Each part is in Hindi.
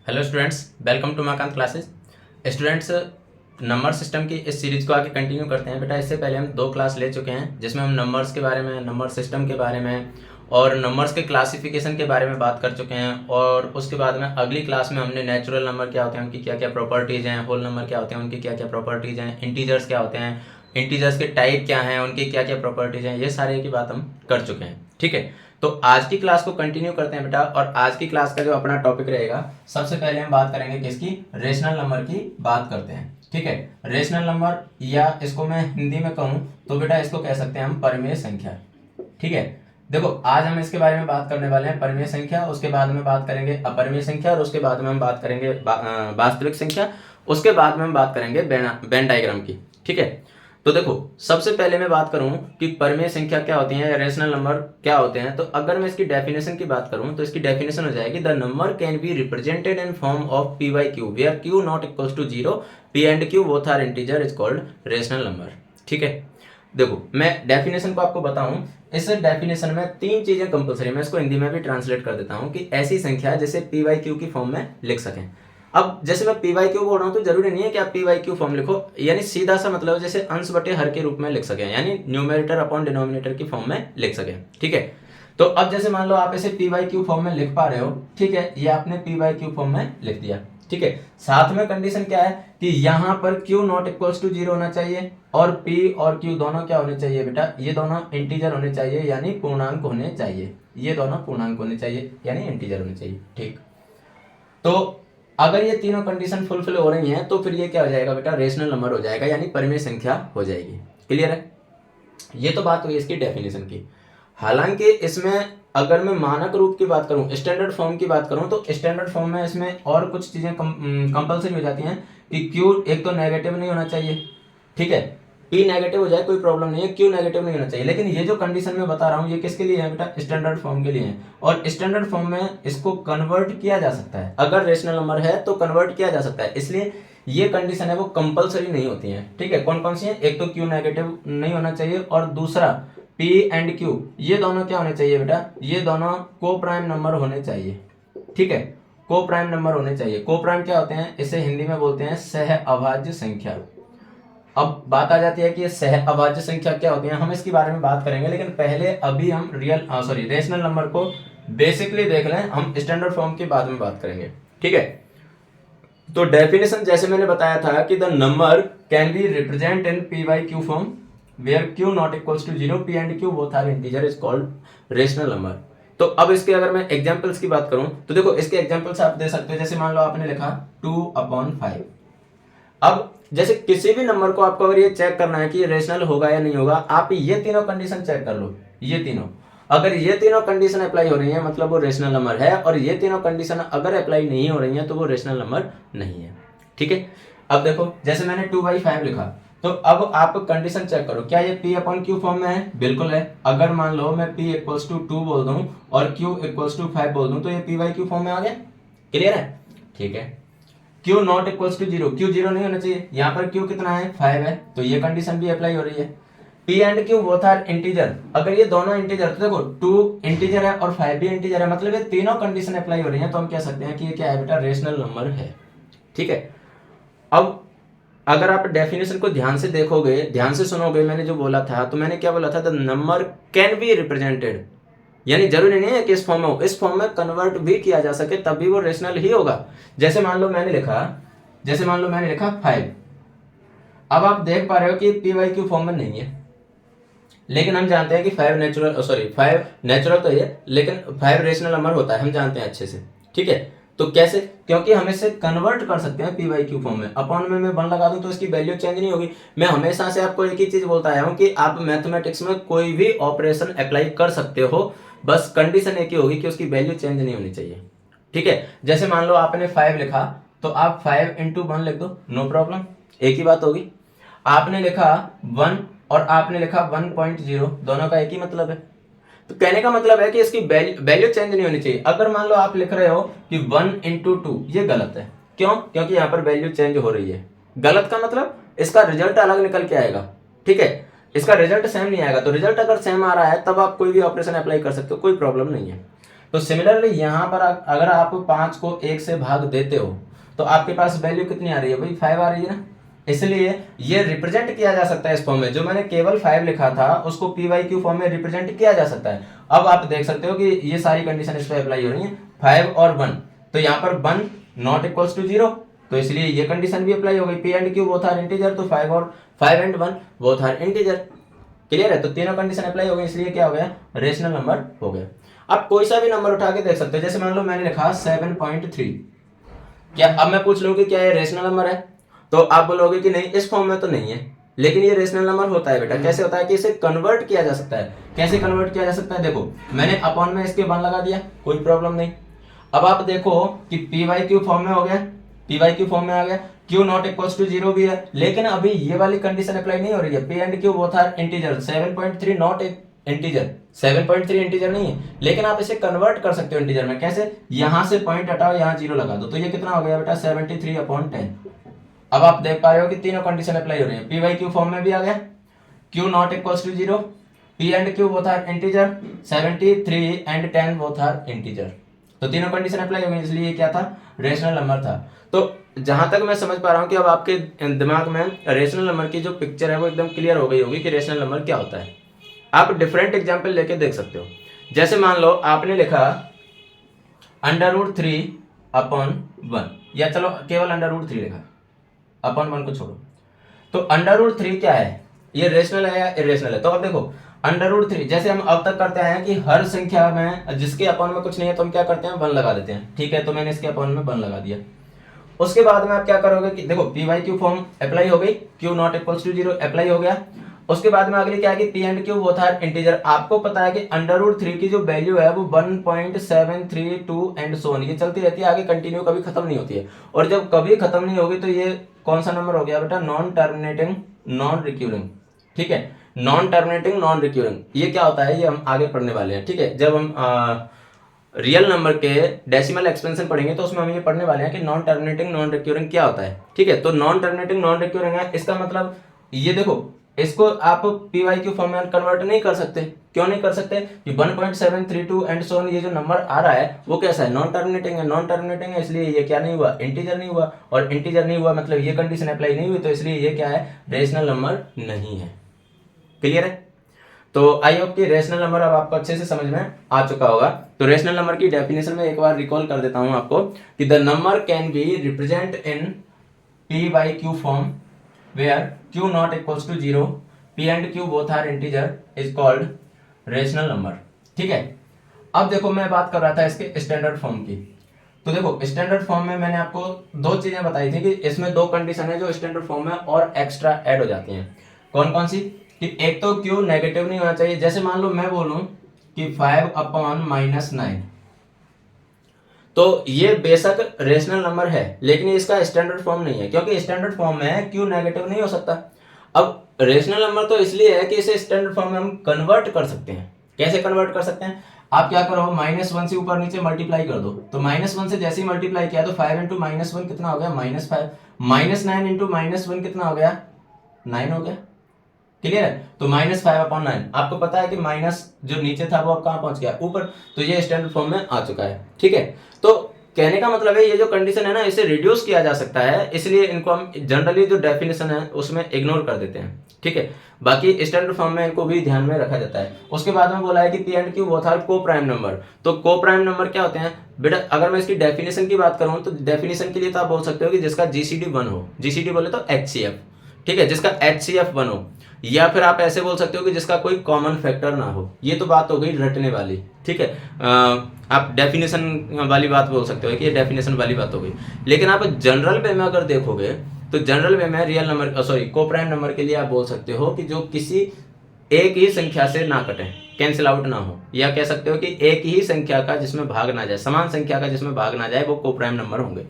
Hello students, welcome to Makant classes. Students, number system की इस सीरीज़ को आगे कंटिन्यू करते हैं। बेटा, इससे पहले हम 2 क्लास ले चुके हैं जिसमें हम नंबर्स के बारे में, नंबर सिस्टम के बारे में और नंबर्स के क्लासिफिकेशन के बारे में बात कर चुके हैं। और उसके बाद में अगली क्लास में हमने नेचुरल नंबर क्या होते हैं, उनकी क्या क्या प्रॉपर्टीज़ हैं, होल नंबर क्या होते हैं, उनकी क्या क्या प्रॉपर्टीज़ हैं, इंटीजर्स क्या होते हैं, इंटीजर्स के टाइप क्या हैं, उनकी क्या क्या प्रॉपर्टीज़ हैं, ये सारे की बात हम कर चुके हैं। ठीक है, तो आज की क्लास को कंटिन्यू करते हैं बेटा। और आज की क्लास का जो अपना टॉपिक रहेगा, सबसे पहले हम बात करेंगे किसकी, रेशनल नंबर की बात करते हैं। ठीक है, रेशनल नंबर, या इसको मैं हिंदी में कहूं तो बेटा इसको कह सकते हैं हम परिमेय संख्या। ठीक है, देखो आज हम इसके बारे में बात करने वाले हैं, परिमेय संख्या। उसके बाद में बात करेंगे अपरिमेय संख्या और उसके बाद में हम बात करेंगे वास्तविक संख्या। उसके बाद में हम बात करेंगे वेन डायग्राम की। ठीक है, तो देखो सबसे पहले मैं बात करूं कि परिमेय संख्या क्या होती है या रेशनल नंबर क्या होते हैं। तो अगर मैं इसकी डेफिनेशन की बात करूं तो इसकी डेफिनेशन हो जाएगी, the number can be represented in form of P by Q where Q not equals to zero, P and Q both are integer is called rational number. ठीक है, देखो मैं डेफिनेशन को आपको बताऊं। इस डेफिनेशन में 3 चीजें कंपलसरी, मैं इसको हिंदी में भी ट्रांसलेट कर देता हूं कि ऐसी संख्या जिसे पी बाई क्यू की फॉर्म में लिख सकें। अब जैसे मैं पी वाई क्यू बोल रहा हूँ तो जरूरी नहीं है कि आप पी वाई क्यू फॉर्म लिखो, यानी सीधा सा मतलब जैसे अंश बटे हर के रूप में लिख सकें, यानी न्यूमेरेटर अपॉन डिनोमिनेटर की फॉर्म में लिख सकें। ठीक है, तो अब जैसे मान लो आप इसे पी वाई क्यू फॉर्म में लिख पा रहे हो। ठीक है, ये आपने पी वाई क्यू फॉर्म में लिख दिया। ठीक है, साथ में कंडीशन क्या है कि यहाँ पर Q not equals to zero होना चाहिए और पी और क्यू दोनों क्या होने चाहिए बेटा, ये दोनों इंटीजर होने चाहिए, यानी पूर्णांक होने चाहिए। ये दोनों पूर्णांक होने चाहिए यानी इंटीजर होने चाहिए। ठीक, तो अगर ये तीनों कंडीशन फुलफिल हो रही हैं तो फिर ये क्या हो जाएगा बेटा, रेशनल नंबर हो जाएगा, यानी परिमेय संख्या हो जाएगी। क्लियर है, ये तो बात हुई इसकी डेफिनेशन की। हालांकि इसमें अगर मैं मानक रूप की बात करूं, स्टैंडर्ड फॉर्म की बात करूं, तो स्टैंडर्ड फॉर्म में इसमें और कुछ चीजें कंपलसरी हो जाती हैं कि क्यू एक तो नेगेटिव नहीं होना चाहिए। ठीक है, पी नेगेटिव हो जाए कोई प्रॉब्लम नहीं है, क्यू नेगेटिव नहीं होना चाहिए। लेकिन ये जो कंडीशन मैं बता रहा हूँ ये किसके लिए है बेटा, स्टैंडर्ड फॉर्म के लिए है। और स्टैंडर्ड फॉर्म में इसको कन्वर्ट किया जा सकता है, अगर रेशनल नंबर है तो कन्वर्ट किया जा सकता है, इसलिए ये कंडीशन है वो कंपलसरी नहीं होती है। ठीक है, कौन कौन सी है, एक तो क्यू नेगेटिव नहीं होना चाहिए और दूसरा पी एंड क्यू ये दोनों क्या होने चाहिए बेटा, ये दोनों को प्राइम नंबर होने चाहिए। ठीक है, को प्राइम नंबर होने चाहिए। को प्राइम क्या होते हैं, इसे हिंदी में बोलते हैं सह अभाज्य संख्या। अब बात आ जाती है कि ये सह अभाज्य संख्या क्या होती है, हम इसके बारे में बात करेंगे। लेकिन पहले अभी हम रेशनल नंबर को बेसिकली देख लें, हम स्टैंडर्ड फॉर्म के बाद में बात करेंगे। ठीक है, तो डेफिनेशन जैसे मैंने बताया था कि the number can be represent in P by Q form where Q not equals to zero, P and Q both are integer is called rational number. तो अब इसके अगर मैं एग्जांपल्स की बात करूं तो देखो इसके एग्जांपल्स आप दे सकते हो। जैसे मान लो आपने लिखा 2/5। अब जैसे किसी भी नंबर को आपको अगर ये चेक करना है कि ये रेशनल होगा या नहीं होगा, आप ये तीनों कंडीशन चेक कर लो। ये तीनों, अगर ये तीनों कंडीशन अप्लाई हो रही हैं मतलब वो रेशनल नंबर है, और ये तीनों कंडीशन अगर अप्लाई नहीं हो रही हैं तो वो रेशनल नंबर नहीं है। ठीक है, अब देखो जैसे मैंने 2/5 लिखा, तो अब आप कंडीशन चेक करो, क्या ये p अपॉन क्यू फॉर्म में है, बिल्कुल है। अगर मान लो मैं p इक्वल्स टू 2 बोल दूं और q इक्वल्स टू 5 बोल दूं तो ये p बाई क्यू फॉर्म में आ गया। क्लियर है, ठीक है। Q not equals to zero, Q zero नहीं होना चाहिए, यहाँ पर क्यू कितना है 5 है, तो ये कंडीशन भी अप्लाई हो रही है। P and Q both are integer, अगर ये दोनों इंटीजर, तो देखो 2 इंटीजर है और 5 भी इंटीजर है, मतलब ये तीनों कंडीशन अप्लाई हो रही है, तो हम कह सकते हैं कि ये क्या है बेटा, रेशनल नंबर है। ठीक है, अब अगर आप डेफिनेशन को ध्यान से देखोगे, ध्यान से सुनोगे, मैंने जो बोला था, तो मैंने क्या बोला था, the number can be represented, यानी जरूरी नहीं है कि इस फॉर्म में हो, इस फॉर्म में कन्वर्ट भी किया जा सके तब भी वो रेशनल ही होगा। जैसे मान लो मैंने लिखा 5। अब आप देख पा रहे हो कि पी वाई क्यू फॉर्म में नहीं है, लेकिन हम जानते हैं कि 5 नेचुरल तो है, लेकिन 5 रेशनल नंबर होता है, हम जानते हैं अच्छे से। ठीक है, तो कैसे, क्योंकि हम इसे कन्वर्ट कर सकते हैं पी वाई क्यू फॉर्म में। अपॉन में मैं 1 लगा दूं तो इसकी वैल्यू चेंज नहीं होगी। मैं हमेशा से आपको एक ही चीज बोलता आया हूं कि आप मैथमेटिक्स में कोई भी ऑपरेशन अप्लाई कर सकते हो, बस कंडीशन एक ही होगी कि उसकी वैल्यू चेंज नहीं होनी चाहिए। ठीक है, जैसे मान लो आपने 5 लिखा तो आप 5 इंटू 1 लिख दो, नो प्रॉब्लम, एक ही बात होगी। आपने लिखा 1 और आपने लिखा 1.0, दोनों का एक ही मतलब है। तो कहने का मतलब है कि इसकी वैल्यू चेंज नहीं होनी चाहिए। अगर मान लो आप लिख रहे हो कि 1 इंटू 2, ये गलत है। क्यों, क्योंकि यहाँ पर वैल्यू चेंज हो रही है। गलत का मतलब इसका रिजल्ट अलग निकल के आएगा। ठीक है, इसका रिजल्ट सेम नहीं आएगा, तो रिजल्ट अगर सेम आ रहा है तब आप कोई भी ऑपरेशन अप्लाई कर सकते हो, कोई प्रॉब्लम नहीं है। तो सिमिलरली यहाँ पर अगर आप 5 को 1 से भाग देते हो तो आपके पास वैल्यू कितनी आ रही है भाई 5 आ रही है ना। इसलिए ये रिप्रेजेंट किया जा सकता है इस फॉर्म में, जो मैंने केवल 5 लिखा था उसको पी वाई क्यू फॉर्म में रिप्रेजेंट किया जा सकता है। अब आप देख सकते हो कि ये सारी कंडीशन इस पर अप्लाई हो रही है 5 और 1, तो यहाँ पर 1 नॉट इक्वल्स टू 0, तो इसलिए ये कंडीशन भी अप्लाई हो गई। P and Q both are integer, तो 5 and 1 both are integer. Clear है, तो तीनों कंडीशन अप्लाई हो गई, इसलिए क्या हो गया रेशनल नंबर हो गया। अब कोई सा भी नंबर उठा के देख सकते हो, जैसे मान लो मैंने लिखा 7.3, क्या अब मैं पूछ लूं कि क्या ये रेशनल नंबर है, तो आप बोलोगे कि नहीं इस फॉर्म में तो नहीं है, लेकिन ये रेशनल नंबर होता है बेटा। कैसे होता है कि इसे कन्वर्ट किया जा सकता है। कैसे कन्वर्ट किया जा सकता है, देखो मैंने अपॉन में इसके 1 लगा दिया, कोई प्रॉब्लम नहीं। अब आप देखो कि पी वाई क्यू फॉर्म में हो गया, पी वाई क्यू फॉर्म में आ गया, क्यू नॉट इक्वल्स टू 0 भी है, लेकिन अभी ये वाली कंडीशन अप्लाई नहीं हो रही है। P and Q both are integer, 7.3 not integer, 7.3 integer नहीं है, लेकिन आप इसे कन्वर्ट कर सकते हो इंटीजर में। कैसे, यहां से पॉइंट हटाओ, यहां 0 लगा दो, तो ये कितना हो गया बेटा 73/10। अब आप देख पा रहे हो कि तीनों कंडीशन अप्लाई हो रही है। पी वाई क्यू फॉर्म में भी आ गया, Q not equals to 0, P and Q both are integer, 73 and 10 both are integer, तो तीनों कंडीशन अप्लाई हो गई, इसलिए क्या था रेशनल नंबर था। तो जहां तक मैं समझ पा रहा हूं कि अब आपके दिमाग में रेशनल नंबर की जो पिक्चर है वो एकदम क्लियर हो गई होगी कि रेशनल नंबर क्या होता है। आप डिफरेंट एग्जाम्पल लेके देख सकते हो। जैसे मान लो आपने लिखा √3/1, या चलो केवल √3 लिखा, अपॉन 1 को छोड़ो, तो √3 क्या है, ये रेशनल है या इरेशनल है। तो अब देखो √3 जैसे हम अब तक करते आए हैं कि हर संख्या में जिसके अपॉन में कुछ नहीं है तो हम क्या करते हैं 1 लगा देते हैं। ठीक है, तो मैंने इसके अपॉन में 1 लगा दिया। उसके बाद में आप क्या करोगे कि देखो P by Q form apply हो गई, Q not equals to 0 apply हो गया। उसके बाद में अगली क्या है कि P and Q both are integer. आपको पता है कि √3 की जो वैल्यू है वो 1.732 एंड सो ऑन, ये चलती रहती है आगे, कंटिन्यू, कभी खत्म नहीं होती है। और जब कभी खत्म नहीं होगी तो ये कौन सा नंबर हो गया बेटा, नॉन टर्मिनेटिंग नॉन रिक्यूरिंग। ठीक है, नॉन टर्मिनेटिंग नॉन रिक्यूरिंग, ये क्या होता है ये हम आगे पढ़ने वाले हैं। ठीक है, जब हम रियल नंबर के डेसिमल एक्सपेंशन पढ़ेंगे तो उसमें हम ये पढ़ने वाले हैं कि नॉन टर्मिनेटिंग नॉन रिक्यूरिंग क्या होता है। ठीक है, तो नॉन टर्मिनेटिंग नॉन रिक्यूरिंग है, इसका मतलब ये देखो इसको आप पी वाई क्यू फॉर्म में कन्वर्ट नहीं कर सकते। क्यों नहीं कर सकते कि 1.732 एंड सो ऑन, ये जो नंबर आ रहा है वो कैसा है, नॉन टर्मिनेटिंग है। नॉन टर्मिनेटिंग है इसलिए ये क्या नहीं हुआ, इंटीजर नहीं हुआ, और इंटीजर नहीं हुआ मतलब ये कंडीशन अप्लाई नहीं हुई, तो इसलिए ये क्या है रेशनल नंबर नहीं है। क्लियर है, तो आई होप कि रेशनल नंबर अब आपको अच्छे से समझ में आ चुका होगा। तो रेशनल नंबर की डेफिनेशन में एक बार रिकॉल कर देता हूं आपको कि the number can be represent in P by Q form where Q not equals to 0, P and Q both are integer is called rational number. ठीक है, अब देखो मैं बात कर रहा था इसके स्टैंडर्ड फॉर्म की। तो देखो स्टैंडर्ड फॉर्म में मैंने आपको 2 चीजें बताई थी कि इसमें 2 कंडीशन है जो स्टैंडर्ड फॉर्म में और एक्स्ट्रा ऐड हो जाती हैं। कौन कौन सी, कि एक तो क्यू नेगेटिव नहीं होना चाहिए। जैसे मान लो मैं बोलूं कि 5/-9, तो ये बेशक रेशनल नंबर है लेकिन इसका स्टैंडर्ड फॉर्म नहीं है, क्योंकि स्टैंडर्ड फॉर्म में क्यू नेगेटिव नहीं हो सकता। अब रेशनल नंबर तो इसलिए है कि इसे स्टैंडर्ड फॉर्म में हम कन्वर्ट कर सकते हैं। कैसे कन्वर्ट कर सकते हैं, आप क्या करो -1 से ऊपर नीचे मल्टीप्लाई कर दो, तो -1 से जैसे ही मल्टीप्लाई किया तो 5 × -1 कितना हो गया -5, -9 × -1 कितना हो गया 9 हो गया। क्लियर है, तो -5/9, आपको पता है कि माइनस जो नीचे था वो अब कहां पहुंच गया ऊपर, तो ये स्टैंडर्ड फॉर्म में आ चुका है। ठीक है, तो कहने का मतलब है ये जो कंडीशन है ना इसे रिड्यूस किया जा सकता है, इसलिए इनको हम जनरली जो डेफिनेशन है उसमें इग्नोर कर देते हैं। ठीक है, बाकी स्टैंडर्ड फॉर्म में इनको भी ध्यान में रखा जाता है। उसके बाद में बोला है कि P and Q both are coprime number. तो को प्राइम नंबर क्या होते हैं बेटा, अगर मैं इसकी डेफिनेशन की बात करूं तो डेफिनेशन के लिए तो आप बोल सकते हो कि जिसका जीसीडी 1 हो, जीसीडी बोले तो एचसीएफ। ठीक है, जिसका एचसीएफ 1 हो, या फिर आप ऐसे बोल सकते हो कि जिसका कोई कॉमन फैक्टर ना हो। ये तो बात हो गई रटने वाली। ठीक है, आप डेफिनेशन वाली बात बोल सकते हो कि ये डेफिनेशन वाली बात हो गई, लेकिन आप जनरल वे में अगर देखोगे तो जनरल वे में रियल नंबर सॉरी को प्राइम नंबर के लिए आप बोल सकते हो कि जो किसी एक ही संख्या से ना कटे, कैंसिल आउट ना हो, या कह सकते हो कि एक ही संख्या का जिसमें भाग ना जाए, समान संख्या का जिसमें भाग ना जाए, वो को प्राइम नंबर होंगे।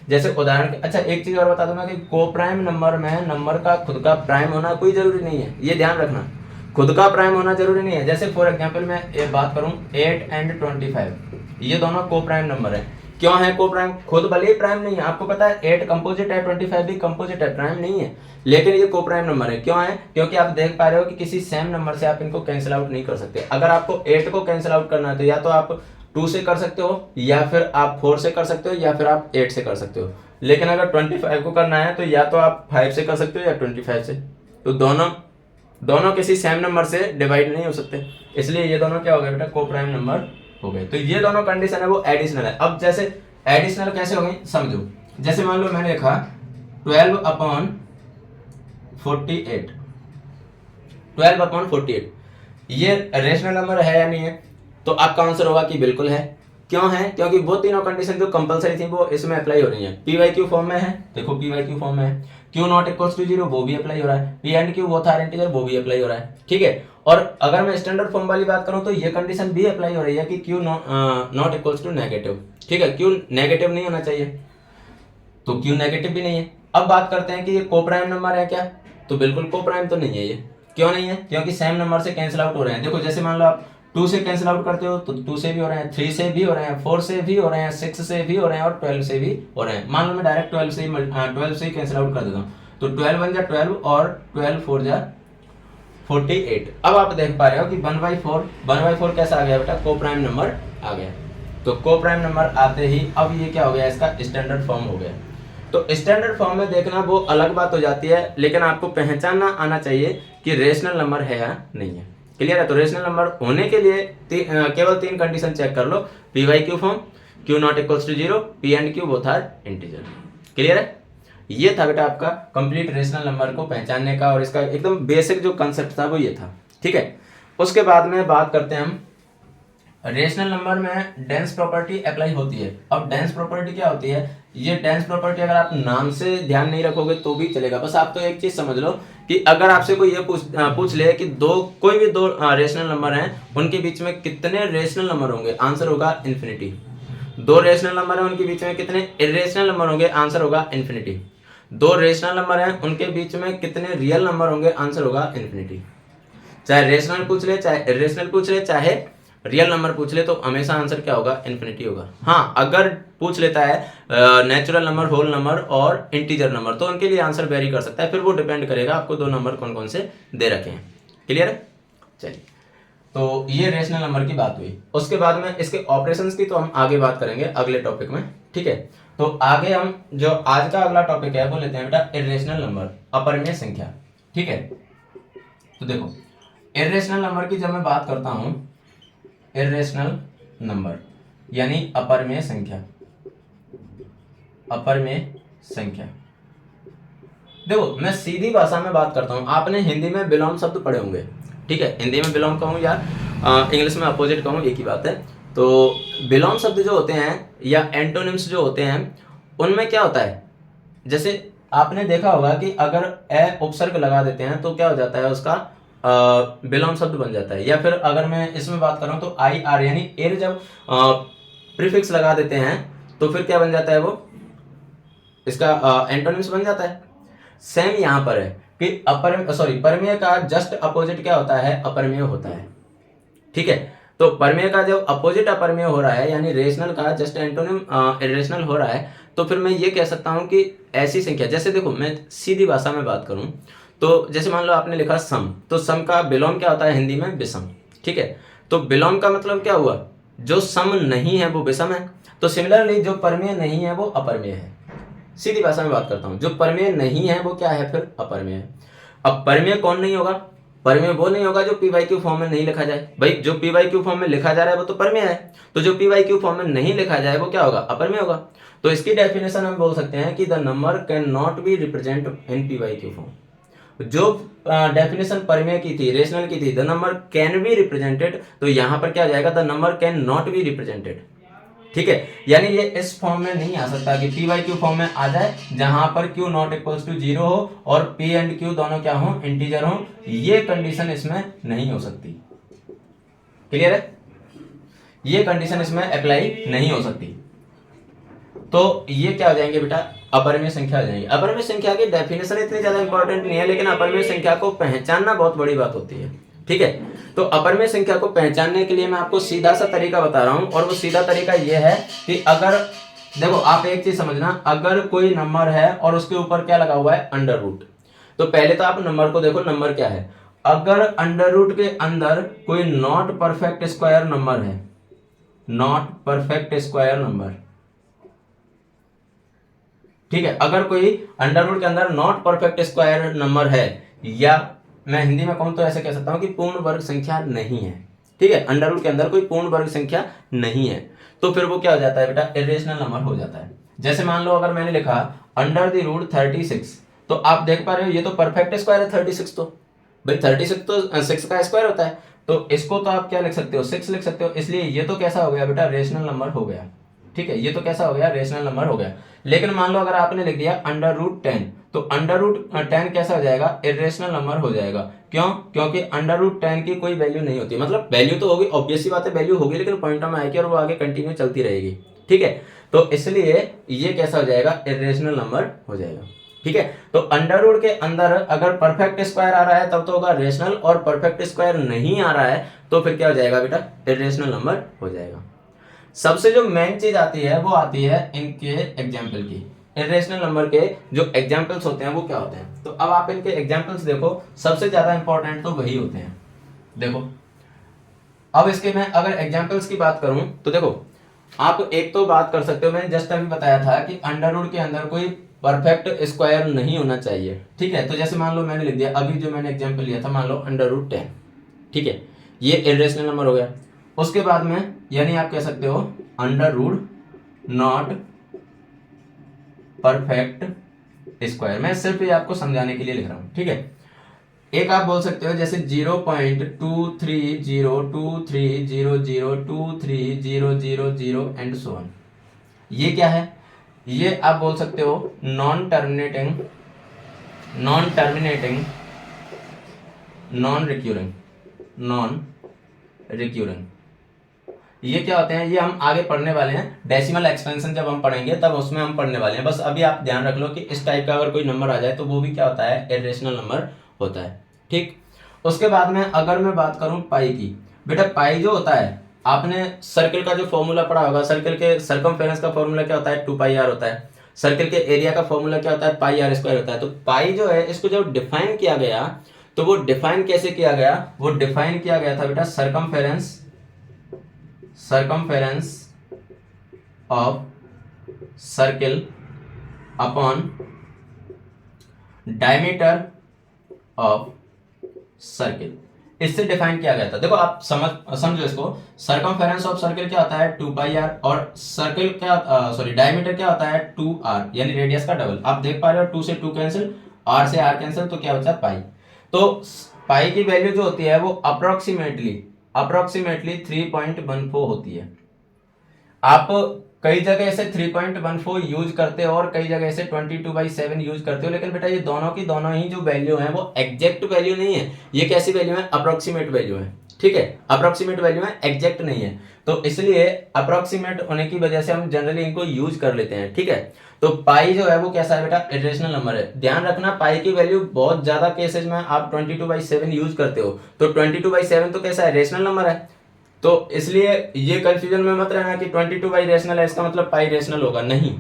जैसे उदाहरण के, अच्छा एक चीज और बता दूंगा कि को प्राइम नंबर में नंबर का खुद का प्राइम होना कोई जरूरी नहीं है, ये ध्यान रखना, खुद का प्राइम होना जरूरी नहीं है। जैसे फॉर एग्जांपल मैं एक बात करूं 8 एंड 25, ये दोनों को प्राइम नंबर है। क्यों है को प्राइम, खुद भले ही प्राइम नहीं है, आपको पता है 8 कंपोजिट है, 25 भी कंपोजिट है, प्राइम नहीं है, लेकिन ये को प्राइम नंबर है। क्यों है, क्योंकि आप देख पा रहे हो कि किसी सेम नंबर से आप इनको कैंसिल आउट नहीं कर सकते। अगर आपको 8 को कैंसिल आउट करना है तो या तो आप 2 से कर सकते हो, या फिर आप 4 से कर सकते हो, या फिर आप 8 से कर सकते हो। लेकिन अगर 25 को करना है तो या तो आप 5 से कर सकते हो या 25 से। तो दोनों किसी सेम नंबर से डिवाइड नहीं हो सकते, इसलिए ये दोनों क्या हो गए बेटा, को प्राइम नंबर हो गए। तो ये दोनों कंडीशन है वो एडिशनल है। अब जैसे एडिशनल कैसे हो गई समझो। जैसे मान लो मैंने लिखा 12/48, 12/48, ये रेशनल नंबर है या नहीं है? तो आपका आंसर होगा कि बिल्कुल है। क्यों है? क्योंकि वो तीनों कंडीशन जो कंपलसरी थी वो इसमें अप्लाई हो रही है। पी वाई क्यू फॉर्म में है, देखो पी वाई क्यू फॉर्म में है। क्यू नॉट इक्वल्स टू 0 वो भी अप्लाई हो रहा है। P and Q both are integer वो भी अप्लाई हो रहा है, ठीक है। और अगर मैं स्टैंडर्ड फॉर्म वाली बात करूं तो ये कंडीशन भी अप्लाई हो रही है कि Q not equals to negative, ठीक है। क्यू नेगेटिव नहीं होना चाहिए, तो क्यू नेगेटिव भी नहीं है। अब बात करते हैं कि ये को प्राइम नंबर है क्या? तो बिल्कुल को प्राइम तो नहीं है ये। क्यों नहीं है? क्योंकि सेम नंबर से कैंसिल आउट हो रहे हैं। देखो जैसे मान लो आप 2 से कैंसिल आउट करते हो तो 2 से भी हो रहे हैं, 3 से भी हो रहे हैं, 4 से भी हो रहे हैं, 6 से भी हो रहे हैं और 12 से भी हो रहे हैं। मान लो मैं डायरेक्ट 12 से ही कैंसिल आउट कर देता हूँ, तो 12 1 जा 12 और 12 4 जा 48। अब आप देख पा रहे हो कि 1/4 कैसा आ गया बेटा, को प्राइम नंबर आ गया। तो को प्राइम नंबर आते ही अब ये क्या हो गया, इसका स्टैंडर्ड फॉर्म हो गया। तो स्टैंडर्ड फॉर्म में देखना वो अलग बात हो जाती है, लेकिन आपको पहचानना आना चाहिए कि रेशनल नंबर है या नहीं है। क्लियर है? तो रेशनल नंबर होने के लिए केवल 3 कंडीशन चेक कर लो, p by Q form, q not equals to 0, P and Q both are integer. Clear है? ये था बेटा आपका कंप्लीट रेशनल नंबर को पहचानने का, और इसका एकदम बेसिक जो कंसेप्ट था वो ये था, ठीक है। उसके बाद में बात करते हैं हम रेशनल नंबर में डेंस प्रॉपर्टी अप्लाई होती है। अब डेंस प्रॉपर्टी क्या होती है? ये डेंस प्रॉपर्टी अगर आप नाम से ध्यान नहीं रखोगे तो भी चलेगा, बस आप तो एक चीज समझ लो कि अगर आपसे कोई ये पूछ ले कि कोई भी दो रेशनल नंबर हैं, उनके बीच में कितने रेशनल नंबर होंगे, आंसर होगा इन्फिनिटी। 2 रेशनल नंबर हैं, उनके बीच में कितने इरेशनल नंबर होंगे, आंसर होगा इन्फिनिटी। 2 रेशनल नंबर हैं, उनके बीच में कितने रियल नंबर होंगे, आंसर होगा इन्फिनिटी। चाहे रेशनल पूछ ले, चाहे इरेशनल पूछ ले, चाहे रियल नंबर पूछ ले, तो हमेशा आंसर क्या होगा, इन्फिनिटी होगा। हाँ, अगर पूछ लेता है नेचुरल नंबर, होल नंबर और इंटीजर नंबर, तो उनके लिए आंसर वेरी कर सकता है, फिर वो डिपेंड करेगा आपको 2 नंबर कौन कौन से दे रखे हैं। क्लियर है? चलिए, तो ये रेशनल नंबर की बात हुई। उसके बाद में इसके ऑपरेशंस की तो हम आगे बात करेंगे अगले टॉपिक में, ठीक है। तो आगे हम जो आज का अगला टॉपिक है वो लेते हैं बेटा इर्रेशनल नंबर, अपरिमेय संख्या, ठीक है। तो देखो इर्रेशनल नंबर की जब मैं बात करता हूं, इर्रेशनल नंबर यानी अपरिमेय संख्या, अपरिमेय संख्या। देखो मैं सीधी भाषा में बात करता हूं, आपने हिंदी में बिलोम शब्द पढ़े होंगे, ठीक है। हिंदी में बिलोम कहूं या इंग्लिश में अपोजिट कहूं, एक ही बात है। तो बिलोम शब्द जो होते हैं या एंटोनिम्स जो होते हैं, उनमें क्या होता है, जैसे आपने देखा होगा कि अगर ए उपसर्ग लगा देते हैं तो क्या हो जाता है, उसका बिलोम शब्द बन जाता है। या फिर अगर मैं इसमें बात करूं तो आई आर यानी एर जब प्रीफिक्स लगा देते हैं तो फिर क्या बन जाता है, वो इसका एंटोनिम्स बन जाता है। सेम यहां पर है कि परमेय का जस्ट अपोजिट क्या होता है, अपरिमेय होता है, ठीक है। तो परमेय का जब अपोजिट अपरिमेय हो रहा है, यानी रेशनल का जस्ट एंटोनिम इरेशनल हो रहा है, तो फिर मैं ये कह सकता हूं कि ऐसी संख्या, जैसे देखो मैं सीधी भाषा में बात करूं तो जैसे मान लो आपने लिखा सम, तो सम का बिलोम क्या होता है हिंदी में, विषम, ठीक है। तो बिलोम का मतलब क्या हुआ, जो सम नहीं है वो विषम है। तो सिमिलरली जो परमेय नहीं है वो अपरिमेय है। सीधी भाषा में बात करता हूं, जो परमेय नहीं है वो क्या है, फिर अपरिमेय है। अब परमेय कौन नहीं होगा, परमेय वो नहीं होगा जो पी वाई क्यू फॉर्म में नहीं लिखा जाए। भाई जो पी वाई क्यू फॉर्म में लिखा जा रहा है वो तो परमेय है, तो जो पी वाई क्यू फॉर्म में नहीं लिखा जाए वो क्या होगा, अपरमेय होगा। तो इसकी डेफिनेशन हम बोल सकते हैं कि the number can not be represent in P by Q form. जो डेफिनेशन परमेय की थी, रेशनल की थी, the number can be represented, तो यहां पर क्या आ जाएगा, the number can not be represented, ठीक है। यानी ये इस फॉर्म में नहीं आ सकता कि पी वाई क्यू फॉर्म में आ जाए जहां पर क्यू नॉट इक्वल्स टू 0 हो और पी एंड क्यू दोनों क्या हो, इंटीजर हो। ये कंडीशन इसमें नहीं हो सकती। क्लियर है? ये कंडीशन इसमें अप्लाई नहीं हो सकती। तो ये क्या हो जाएंगे बेटा, अपरिमेय संख्या हो जाएंगे। अपरिमेय संख्या की डेफिनेशन इतनी ज्यादा इंपॉर्टेंट नहीं है, लेकिन अपरिमेय संख्या को पहचानना बहुत बड़ी बात होती है, ठीक है। तो अपरिमेय संख्या को पहचानने के लिए मैं आपको सीधा सा तरीका बता रहा हूं, और वो सीधा तरीका ये है कि अगर देखो आप एक चीज समझना, अगर कोई नंबर है और उसके ऊपर क्या लगा हुआ है, अंडर रूट, तो पहले तो आप नंबर को देखो, नंबर क्या है। अगर अंडर रूट के अंदर कोई नॉट परफेक्ट स्क्वायर नंबर है, नॉट परफेक्ट स्क्वायर नंबर। ठीक है, अगर कोई अंडर रूट के अंदर नॉट परफेक्ट स्क्वायर नंबर है, या मैं हिंदी में कहूं तो ऐसे कह सकता हूं कि पूर्ण वर्ग संख्या नहीं है। ठीक है, अंडर रूट के अंदर कोई पूर्ण वर्ग संख्या नहीं है, तो फिर वो क्या हो जाता है बेटा, इरेशनल नंबर हो जाता है। जैसे मान लो अगर मैंने लिखा अंडर द रूट 36, तो आप देख पा रहे हो ये तो परफेक्ट स्क्वायर है 36, तो भाई 36 तो 6 का स्क्वायर होता है, तो इसको तो आप क्या लिख सकते हो, 6 लिख सकते हो, इसलिए ये तो कैसा हो गया बेटा, रेशनल नंबर हो गया। ठीक है, ये तो कैसा हो गया, रेशनल नंबर हो गया। लेकिन मान लो अगर आपने लिख दिया अंडर रूट 10, तो अंडर रूट 10 कैसा हो जाएगा, इरेशनल नंबर हो जाएगा। क्यों, क्योंकि अंडर रूट 10 की कोई वैल्यू नहीं होती, मतलब वैल्यू तो होगी, ऑब्वियस सी बात है वैल्यू होगी, लेकिन पॉइंट में आएगी और वो आगे कंटिन्यू चलती रहेगी। ठीक है, तो इसलिए ये कैसा हो जाएगा, इरेशनल नंबर हो जाएगा। ठीक है, तो अंडर रूट के अंदर अगर परफेक्ट स्क्वायर आ रहा है तब तो होगा रेशनल, और परफेक्ट स्क्वायर नहीं आ रहा है तो फिर क्या हो जाएगा बेटा, इरेशनल नंबर हो जाएगा। सबसे जो मेन चीज आती है वो आती है इनके एग्जाम्पल की। इरेशनल नंबर के जो एग्जाम्पल्स होते हैं वो क्या होते हैं, तो अब आप इनके एग्जाम्पल्स देखो, सबसे ज्यादा इंपॉर्टेंट तो वही होते हैं। देखो अब इसके मैं अगर एग्जाम्पल्स की बात करूं तो देखो, आप एक तो बात कर सकते हो, मैंने जस्ट अभी बताया था कि अंडर रूट के अंदर कोई परफेक्ट स्क्वायर नहीं होना चाहिए। ठीक है, तो जैसे मान लो मैंने लिख दिया, अभी जो मैंने एग्जांपल लिया था, मान लो अंडर रूट 10, ठीक है, ये इरेशनल नंबर हो गया। उसके बाद में यानी आप कह सकते हो under root not perfect square, मैं सिर्फ ये आपको समझाने के लिए लिख रहा हूं। ठीक है, एक आप बोल सकते हो जैसे 0.230230023000 एंड सो ऑन, ये क्या है, ये आप बोल सकते हो नॉन टर्मिनेटिंग नॉन रिक्यूरिंग। ये क्या होते हैं, ये हम आगे पढ़ने वाले हैं, डेसिमल एक्सपेंशन जब हम पढ़ेंगे तब उसमें हम पढ़ने वाले हैं। बस अभी आप ध्यान रख लो कि इस टाइप का अगर कोई नंबर आ जाए तो वो भी क्या होता है, इरेशनल नंबर होता है। ठीक, उसके बाद में अगर मैं बात करूं पाई की, बेटा पाई जो होता है, आपने सर्किल का जो फॉर्मूला पढ़ा होगा, सर्किल के सर्कमफेरेंस का फॉर्मूला क्या होता है, 2πr होता है। सर्किल के एरिया का फॉर्मूला क्या होता है, πr² होता है। तो पाई जो है इसको जब डिफाइन किया गया, तो वो डिफाइन कैसे किया गया, वो डिफाइन किया गया था बेटा circumference of circle upon diameter of circle, इससे डिफाइन किया गया था। देखो आप समझो इसको, सर्कमफेरेंस ऑफ सर्किल क्या होता है 2πr, और सर्किल क्या डायमीटर क्या होता है 2r, यानी रेडियस का डबल। आप देख पा रहे हो 2 से 2 कैंसिल, r से r कैंसिल, तो क्या बचा पाई। तो पाई की वैल्यू जो होती है वो अप्रोक्सीमेटली 3.14 होती है। आप कई जगह से 3.14 यूज करते हो और कई जगह से 22/7 यूज करते हो, लेकिन बेटा ये दोनों की दोनों ही जो वैल्यू है वो एग्जैक्ट वैल्यू नहीं है, ये कैसी वैल्यू है, अप्रोक्सीमेट वैल्यू है। ठीक है, अप्रोक्सीमेट वैल्यू है, एग्जैक्ट नहीं है, तो इसलिए अप्रोक्सीमेट होने की वजह से हम जनरली इनको यूज कर लेते हैं। ठीक है, तो पाई जो है वो कैसा है बेटा, इरेशनल नंबर है। ध्यान रखना पाई की वैल्यू बहुत ज्यादा केसेज में आप 22/7 यूज करते हो, तो 22/7 तो कैसा है, रेशनल नंबर है। तो इसलिए ये कंफ्यूजन में मत रहना कि 22 बाई रेशनल है इसका मतलब पाई रेशनल होगा, नहीं,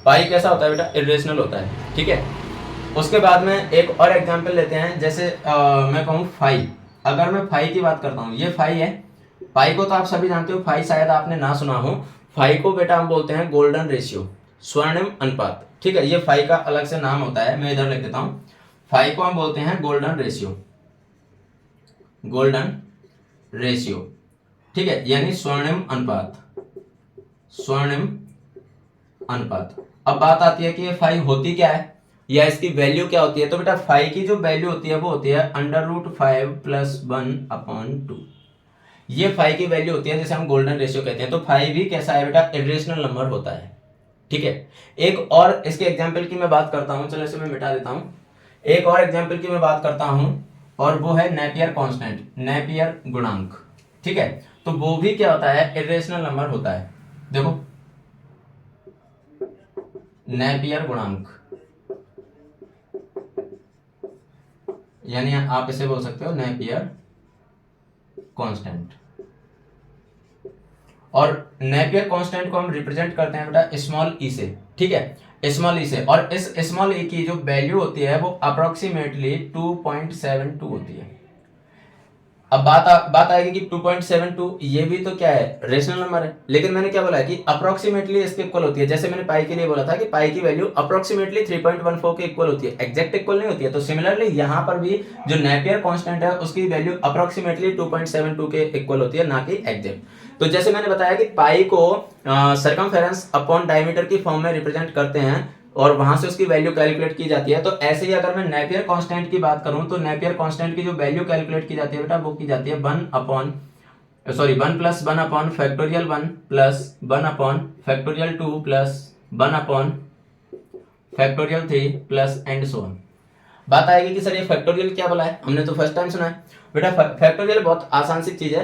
पाई कैसा होता है बेटा, इरेशनल होता है। ठीक है, उसके बाद में एक और एग्जांपल लेते हैं, जैसे मैं कहूँ फाई, अगर मैं फाई की बात करता हूँ, ये फाई है, फाई को तो आप सभी जानते हो, फाई शायद आपने ना सुना हो। फाई को बेटा हम बोलते हैं गोल्डन रेशियो, स्वर्णिम अनुपात। ठीक है, ये फाई का अलग से नाम होता है, मैं इधर लिख देता हूँ, फाई को हम बोलते हैं गोल्डन रेशियो। ठीक है, यानी स्वर्णिम अनुपात। अब बात आती है कि ये फाई होती क्या है या इसकी वैल्यू क्या होती है, तो बेटा फाई की जो वैल्यू होती है वो होती है √5 + 1/2। ये फाई की वैल्यू होती है जिसे हम गोल्डन रेशियो कहते हैं। तो फाई भी कैसा है बेटा, इरेशनल नंबर होता है। ठीक है, एक और इसके एग्जाम्पल की मैं बात करता हूं, चलो इसे मैं मिटा देता हूं। एक और एग्जाम्पल की मैं बात करता हूं और वो है नेपियर कांस्टेंट, नेपियर गुणांक। ठीक है, तो वो भी क्या होता है, इरेशनल नंबर होता है। देखो नेपियर गुणांक, यानी आप इसे बोल सकते हो नेपियर कांस्टेंट। और नेपियर कांस्टेंट को हम रिप्रेजेंट करते हैं बेटा स्मॉल ई से। ठीक है, स्मॉल ई से, और इस स्मॉल ई की जो वैल्यू होती है वो अप्रोक्सीमेटली 2.72 होती है। अब बात आएगी कि 2.72 ये भी तो क्या है, रेशनल नंबर है, लेकिन मैंने क्या बोला है कि अप्रोक्सीमेटली इसके इक्वल होती है। जैसे मैंने पाई के लिए बोला था कि पाई की वैल्यू अप्रोक्सीमेटली 3.14 के इक्वल होती है, एग्जैक्ट इक्वल नहीं होती है। तो सिमिलरली यहाँ पर भी जो नेपियर कांस्टेंट है उसकी वैल्यू अप्रोक्सीमेटली 2.72 के इक्वल होती है, ना कि एग्जैक्ट। तो जैसे मैंने बताया कि पाई को सर्कमफेरेंस अपॉन डायमीटर की फॉर्म में रिप्रेजेंट करते हैं और वहां से उसकी वैल्यू कैलकुलेट की जाती है। तो ऐसे ही अगर मैं नेपियर कांस्टेंट की बात करूं तो नेपियर कांस्टेंट की जो वैल्यू कैलकुलेट की जाती है बेटा, वो की जाती है 1 plus 1 upon factorial 1 plus 1 upon factorial 2 plus 1 upon factorial 3 plus and so on. बात आएगी कि सर ये फैक्टोरियल क्या बोला है, हमने तो फर्स्ट टाइम सुना है। बेटा फैक्टोरियल बहुत आसान सी चीज है,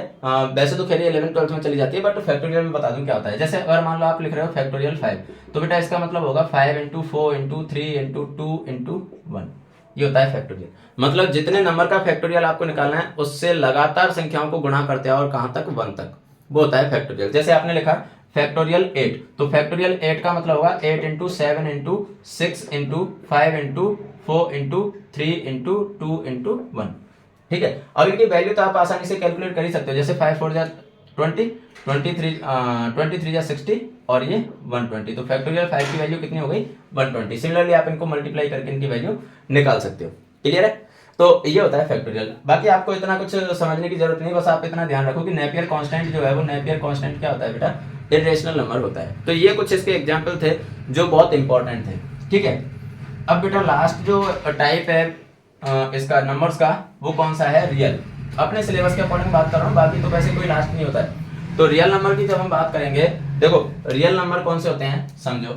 वैसे तो खैर 11th-12th में चली जाती है, बट फैक्टोरियल में बता दूं क्या होता है। जैसे अगर मान लो आप लिख रहे हो फैक्टोरियल 5, तो बेटा इसका मतलब होगा 5 इंटू 4 इंटू 3 इंटू 2 इंटू 1, ये होता है फैक्टोरियल। मतलब जितने नंबर का फैक्टोरियल आपको निकालना है उससे लगातार संख्याओं को गुणा करते हैं और कहां तक, 1 तक, वो होता है फैक्टोरियल। जैसे आपने लिखा फैक्टोरियल 8, तो फैक्टोरियल 8 का मतलब होगा 8 into 7 into 6 into 5 into 4 into 3 into 2 into 1। ठीक है, अब इनकी वैल्यू तो आप आसानी से कैलकुलेट कर ही सकते हो। जैसे 5 4 जा 20, 23 जा 60 और ये 120, तो फैक्टोरियल 5 की वैल्यू कितनी हो गई, 120। सिमिलरली आप इनको मल्टीप्लाई करके इनकी वैल्यू निकाल सकते हो। क्लियर है, तो ये होता है फैक्टोरियल। बाकी आपको इतना कुछ समझने की जरूरत नहीं, बस आप इतना ध्यान रखो कि नेपियर कांस्टेंट जो है वो नेपियर कांस्टेंट क्या होता है बेटा, इरेशनल नंबर होता है। तो ये कुछ इसके एग्जाम्पल थे जो बहुत इंपॉर्टेंट थे। ठीक है, अब बेटा लास्ट जो टाइप है इसका नंबर्स का, वो कौन सा है, रियल। अपने सिलेबस के अकॉर्डिंग बात कर रहा हूँ, बाकी तो वैसे कोई लास्ट नहीं होता है। तो रियल नंबर की जब हम बात करेंगे, देखो रियल नंबर कौन से होते हैं समझो।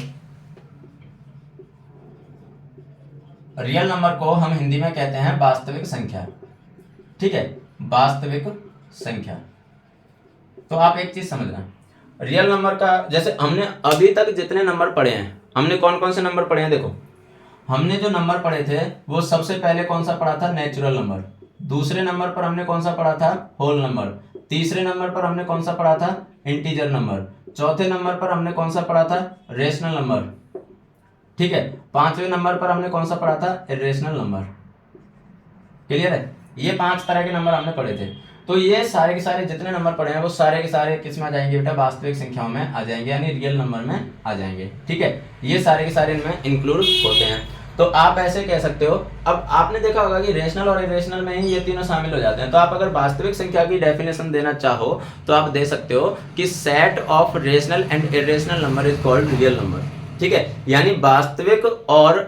रियल नंबर को हम हिंदी में कहते हैं वास्तविक संख्या। ठीक है, वास्तविक संख्या। तो आप एक चीज समझना, रियल नंबर का, जैसे हमने अभी तक जितने नंबर पढ़े हैं, हमने कौन कौन से नंबर पढ़े हैं, देखो हमने जो नंबर पढ़े थे वो सबसे पहले कौन सा पढ़ा था, नेचुरल नंबर। दूसरे नंबर पर हमने कौन सा पढ़ा था, होल नंबर। तीसरे नंबर पर हमने कौन सा पढ़ा था, इंटीजर नंबर। चौथे नंबर पर हमने कौन सा पढ़ा था, रेशनल नंबर। ठीक है, पांचवें नंबर पर हमने कौन सा पढ़ा था, इरेशनल नंबर। क्लियर है, ये 5 तरह के नंबर हमने पढ़े थे। तो ये सारे के सारे जितने नंबर पढ़े हैं वो सारे के सारे किस में आ जाएंगे बेटा, वास्तविक संख्याओं में आ जाएंगे, यानी रियल नंबर में आ जाएंगे। ठीक है, ये सारे के सारे इनमें इंक्लूड होते हैं। तो आप ऐसे कह सकते हो, अब आपने देखा होगा कि रेशनल और इरेशनल में ही ये तीनों शामिल हो जाते हैं। तो आप अगर वास्तविक संख्या की डेफिनेशन देना चाहो तो आप दे सकते हो कि set of rational and irrational number is called real number. ठीक है, यानी वास्तविक और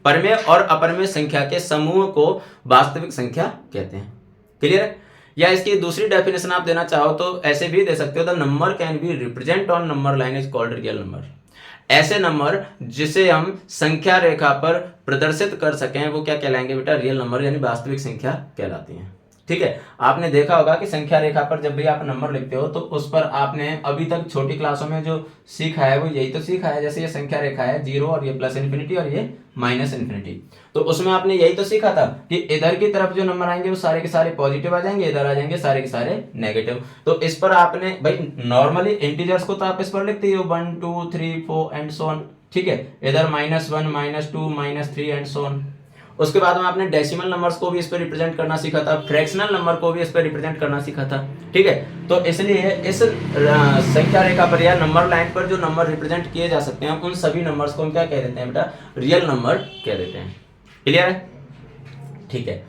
परमेय और अपरमेय संख्या के समूह को वास्तविक संख्या कहते हैं। क्लियर है, या इसकी दूसरी डेफिनेशन आप देना चाहो तो ऐसे भी दे सकते हो, the number can be represent on number line is called real number. ऐसे नंबर जिसे हम संख्या रेखा पर प्रदर्शित कर सकें वो क्या कहलाएंगे बेटा, रियल नंबर, यानी वास्तविक संख्या कहलाती हैं। ठीक है, आपने देखा होगा कि संख्या रेखा पर जब भी आप नंबर लिखते हो तो उस पर आपने अभी तक छोटी क्लासों में जो सीखा है वो यही तो सीखा है। जैसे ये संख्या रेखा है 0 और ये प्लस इन्फिनिटी और ये माइनस इन्फिनिटी, तो उसमें आपने यही तो सीखा था कि इधर की तरफ जो नंबर आएंगे वो सारे के सारे पॉजिटिव आ जाएंगे, इधर आ जाएंगे सारे के सारे नेगेटिव। तो इस पर आपने भाई नॉर्मली इंटीजर्स को तो आप इस पर लिखते ही हो 1 2 3 4 एंड सो ऑन। ठीक है, इधर -1 -2 -3 एंड सो ऑन। उसके बाद में आपने डेसिमल नंबर्स को भी इस पर रिप्रेजेंट करना सीखा था, फ्रैक्शनल नंबर को भी इस पर रिप्रेजेंट करना सीखा था। ठीक है, तो इसलिए इस संख्या रेखा पर या नंबर लाइन पर जो नंबर रिप्रेजेंट किए जा सकते हैं उन सभी नंबर्स को हम क्या कह देते हैं बेटा, रियल नंबर कह देते हैं। क्लियर है, ठीक है।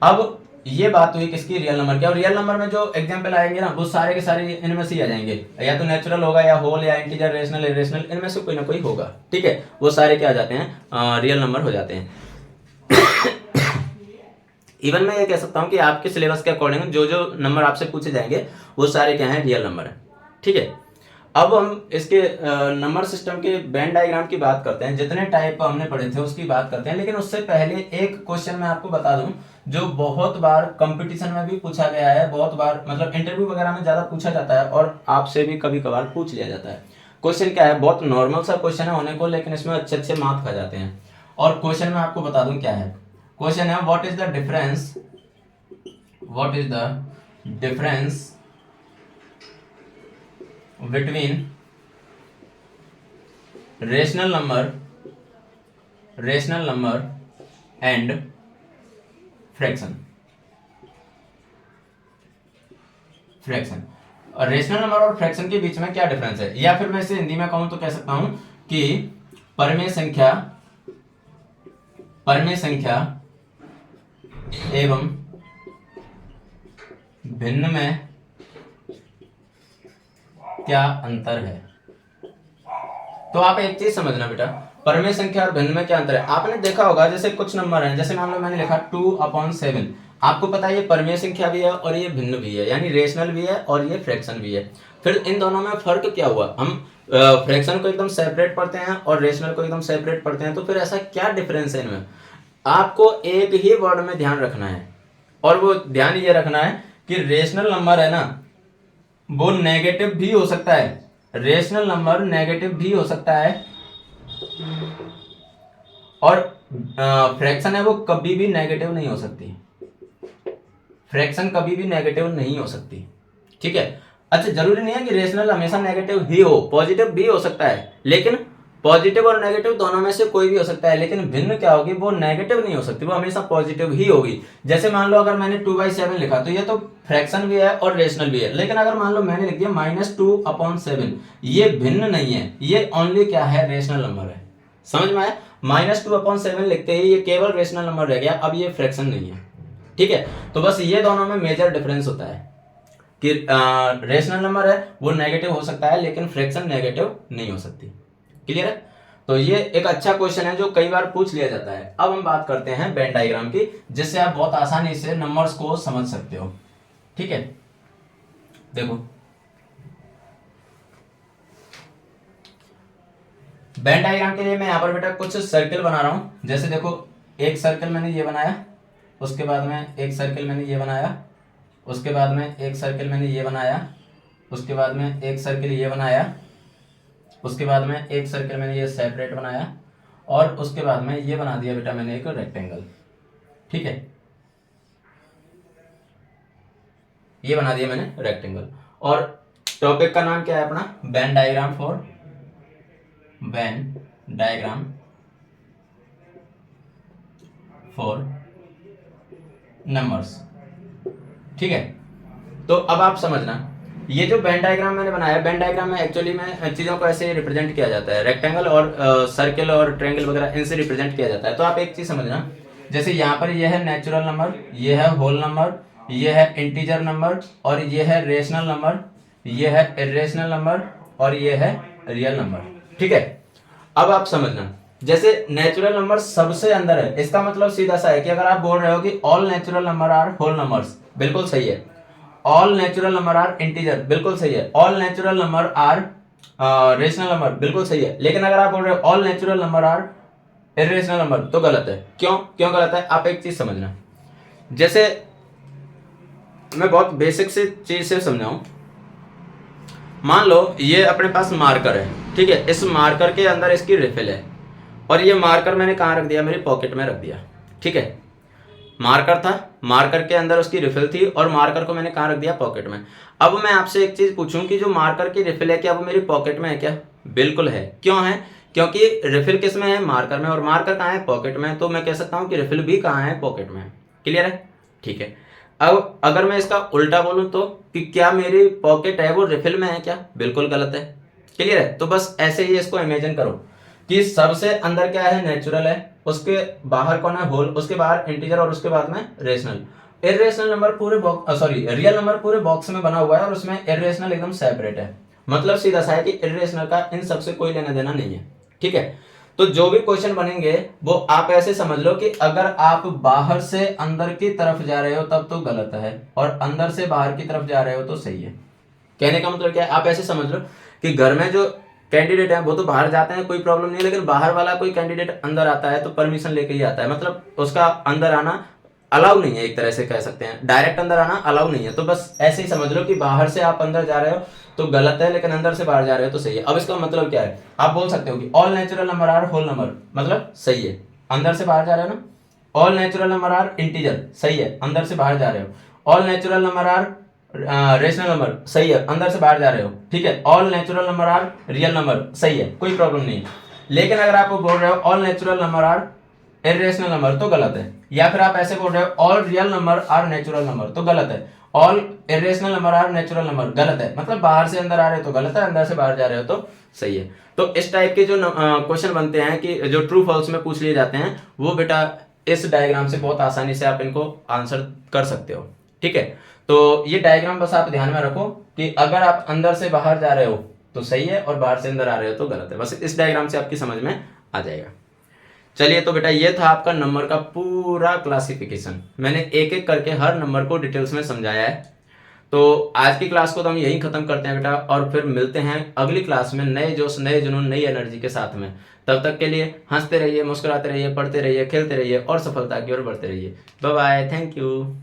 अब ये बात हुई किसकी, रियल नंबर की। और रियल नंबर में जो एग्जांपल आएंगे ना वो सारे के सारे इनमें से ही आ जाएंगे, या तो नेचुरल होगा या होल या इंटीजर रेशनल इरेशनल, इनमें से कोई ना कोई होगा। ठीक है, वो सारे क्या आ जाते हैं, रियल नंबर हो जाते हैं। इवन मैं ये कह सकता हूं कि आपके सिलेबस के अकॉर्डिंग जो जो नंबर आपसे पूछे जाएंगे वो सारे क्या हैं, रियल नंबर है। ठीक है, अब हम इसके नंबर सिस्टम के वेन डायग्राम की बात करते हैं। जितने टाइप हमने पढ़े थे उसकी बात करते हैं, लेकिन उससे पहले एक क्वेश्चन मैं आपको बता दूं जो बहुत बार कंपटीशन में भी पूछा गया है, बहुत बार मतलब इंटरव्यू वगैरह में ज्यादा पूछा जाता है और आपसे भी कभी कभार पूछ लिया जाता है। क्वेश्चन क्या है, बहुत नॉर्मल सा क्वेश्चन है होने को, लेकिन इसमें अच्छे अच्छे मार्क्स खा जाते हैं। और क्वेश्चन में आपको बता दूं क्या है, क्वेश्चन है what is the difference between rational number and fraction. Fraction. और रेशनल नंबर और फ्रैक्शन के बीच में क्या डिफरेंस है, या फिर मैं इसे हिंदी में कहूं तो कह सकता हूं कि परिमेय संख्या एवं भिन्न में क्या अंतर है। तो आप एक चीज समझना बेटा, परिमेय संख्या और भिन्न में क्या अंतर है। आपने देखा होगा जैसे कुछ नंबर हैं, जैसे मान लो मैंने लिखा 2/7, आपको पता है ये परिमेय संख्या भी है और ये भिन्न भी है, यानी रेशनल भी है और ये फ्रैक्शन भी है। फिर इन दोनों में फर्क क्या हुआ, हम फ्रैक्शन को एकदम सेपरेट पढ़ते हैं और रेशनल को एकदम सेपरेट पढ़ते हैं, तो फिर ऐसा क्या डिफरेंस है इनमें। आपको एक ही वर्ड में ध्यान रखना है, और वो ध्यान ये रखना है कि रेशनल नंबर है ना, वो नेगेटिव भी हो सकता है, रेशनल नंबर नेगेटिव भी हो सकता है, और फ्रैक्शन है वो कभी भी नेगेटिव नहीं हो सकती, फ्रैक्शन कभी भी नेगेटिव नहीं हो सकती, ठीक है। अच्छा, जरूरी नहीं है कि रेशनल हमेशा नेगेटिव ही हो, पॉजिटिव भी हो सकता है, लेकिन पॉजिटिव और नेगेटिव दोनों में से कोई भी हो सकता है, लेकिन भिन्न क्या होगी, वो नेगेटिव नहीं हो सकती, वो हमेशा पॉजिटिव ही होगी। जैसे मान लो अगर मैंने 2/7 लिखा तो ये तो फ्रैक्शन भी है और रेशनल भी है, लेकिन अगर मान लो मैंने लिख दिया -2/7, ये भिन्न नहीं है, ये ओनली क्या है, रेशनल नंबर है। समझ में आया, -2/7 लिखते ही ये केवल रेशनल नंबर रह गया, अब ये फ्रैक्शन नहीं है, ठीक है। तो बस ये दोनों में मेजर डिफरेंस होता है कि रेशनल नंबर है वो नेगेटिव हो सकता है, लेकिन फ्रैक्शन नेगेटिव नहीं हो सकती। क्लियर है। तो ये एक अच्छा क्वेश्चन है जो कई बार पूछ लिया जाता है। अब हम बात करते हैं वेन डायग्राम की, जिससे आप बहुत आसानी से नंबर्स को समझ सकते हो, ठीक है। देखो वेन डायग्राम के लिए मैं यहाँ पर बेटा कुछ सर्किल बना रहा हूं। जैसे देखो, एक सर्किल मैंने ये बनाया, उसके बाद में एक सर्किल मैंने ये बनाया, उसके बाद में एक सर्किल मैंने ये बनाया, उसके बाद में एक सर्किल ये बनाया, उसके बाद में एक सर्किल मैंने ये सेपरेट बनाया, और उसके बाद में ये बना दिया बेटा मैंने एक रेक्टेंगल, ठीक है। ये बना दिया मैंने रेक्टेंगल, और टॉपिक का नाम क्या है अपना, वेन डायग्राम फॉर नंबर्स, ठीक है। तो अब आप समझना, ये जो वेन डायग्राम मैंने बनाया, वेन डायग्राम में एक्चुअली में चीज़ों को ऐसे रिप्रेजेंट किया जाता है, रेक्टेंगल और सर्किल और ट्रायंगल वगैरह इनसे रिप्रेजेंट किया जाता है। तो आप एक चीज़ समझना, जैसे यहाँ पर ये है नेचुरल नंबर, ये है होल नंबर, ये है इंटीजर नंबर, और ये है रेशनल नंबर, ये है इरेशनल नंबर, और ये है रियल नंबर, ठीक है। अब आप समझना, जैसे नेचुरल नंबर सबसे अंदर है, इसका मतलब सीधा सा है कि अगर आप बोल रहे हो कि all natural number are whole numbers, बिल्कुल सही है। All natural number are integer, बिल्कुल सही है। All natural number are rational number, बिल्कुल सही है। लेकिन अगर आप बोल रहे हो all natural number are irrational number, तो गलत है। क्यों गलत है, आप एक चीज समझना। जैसे मैं बहुत बेसिक से चीज से समझाऊं, मान लो ये अपने पास मार्कर है, ठीक है, इस मार्कर के अंदर इसकी रिफिल है, और ये मार्कर मैंने कहाँ रख दिया, मेरी पॉकेट में रख दिया, ठीक है। मार्कर था, मार्कर के अंदर उसकी रिफिल थी, और मार्कर को मैंने कहाँ रख दिया, पॉकेट में। अब मैं आपसे एक चीज पूछूं कि जो मार्कर की रिफिल है क्या वो मेरी पॉकेट में है क्या, बिल्कुल है। क्यों है, क्योंकि रिफिल किस में है, मार्कर में, और मार्कर कहाँ है, पॉकेट में। तो मैं कह सकता हूँ कि रिफिल भी कहाँ है, पॉकेट में। क्लियर है, ठीक है। अब अगर मैं इसका उल्टा बोलूं तो, कि क्या मेरी पॉकेट है वो रिफिल में है क्या, बिल्कुल गलत है। क्लियर है। तो बस ऐसे ही इसको इमेजिन करो कि सबसे अंदर क्या है, नेचुरल है, उसके बाहर कौन है, होल, उसके बाहर इंटीजर, और उसके बाद में रेशनल। इरेशनल नंबर पूरे बॉक्स, सॉरी रियल नंबर पूरे बॉक्स में बना हुआ है, और उसमें इरेशनल एकदम सेपरेट है। मतलब सीधा सा है कि इरेशनल का इन सबसे कोई लेना देना नहीं है, ठीक है। तो जो भी क्वेश्चन बनेंगे वो आप ऐसे समझ लो कि अगर आप बाहर से अंदर की तरफ जा रहे हो तब तो गलत है, और अंदर से बाहर की तरफ जा रहे हो तो सही है। कहने का मतलब क्या है, आप ऐसे समझ लो कि घर में जो कैंडिडेट है वो तो बाहर जाते हैं, कोई प्रॉब्लम नहीं है, लेकिन बाहर वाला कोई कैंडिडेट अंदर आता है तो परमिशन लेके ही आता है, मतलब उसका अंदर आना अलाउ नहीं है, एक तरह से कह सकते हैं, डायरेक्ट अंदर आना अलाउ नहीं है। तो बस ऐसे ही समझ लो कि बाहर से आप अंदर जा रहे हो तो गलत है, लेकिन अंदर से बाहर जा रहे हो तो सही है। अब इसका मतलब क्या है, आप बोल सकते हो कि all natural number are whole number, मतलब सही है, अंदर से बाहर जा रहे हो ना। All natural number are integer, सही है, अंदर से बाहर जा रहे हो। All natural number are rational number, सही है, अंदर से बाहर जा रहे हो, ठीक है। All natural number are real number, सही है, कोई प्रॉब्लम नहीं है। लेकिन अगर आप बोल रहे हो all natural number are irrational number तो गलत है। या फिर आप ऐसे बोल रहे हो all real number are natural number तो गलत है। All irrational number are natural number गलत है, मतलब बाहर से अंदर आ रहे हो तो गलत है, अंदर से बाहर जा रहे हो तो सही है। तो इस टाइप के जो क्वेश्चन बनते हैं कि जो ट्रू फॉल्स में पूछ लिए जाते हैं, वो बेटा इस डायग्राम से बहुत आसानी से आप इनको आंसर कर सकते हो। ठीक है, तो ये डायग्राम बस आप ध्यान में रखो कि अगर आप अंदर से बाहर जा रहे हो तो सही है और बाहर से अंदर आ रहे हो तो गलत है। बस इस डायग्राम से आपकी समझ में आ जाएगा। चलिए, तो बेटा ये था आपका नंबर का पूरा क्लासिफिकेशन। मैंने एक एक करके हर नंबर को डिटेल्स में समझाया है। तो आज की क्लास को तो हम यहीं खत्म करते हैं बेटा, और फिर मिलते हैं अगली क्लास में नए जोश, नए जुनून, नई एनर्जी के साथ में। तब तक के लिए हंसते रहिए, मुस्कुराते रहिए, पढ़ते रहिए, खेलते रहिए और सफलता की ओर बढ़ते रहिए। Bye bye, thank you.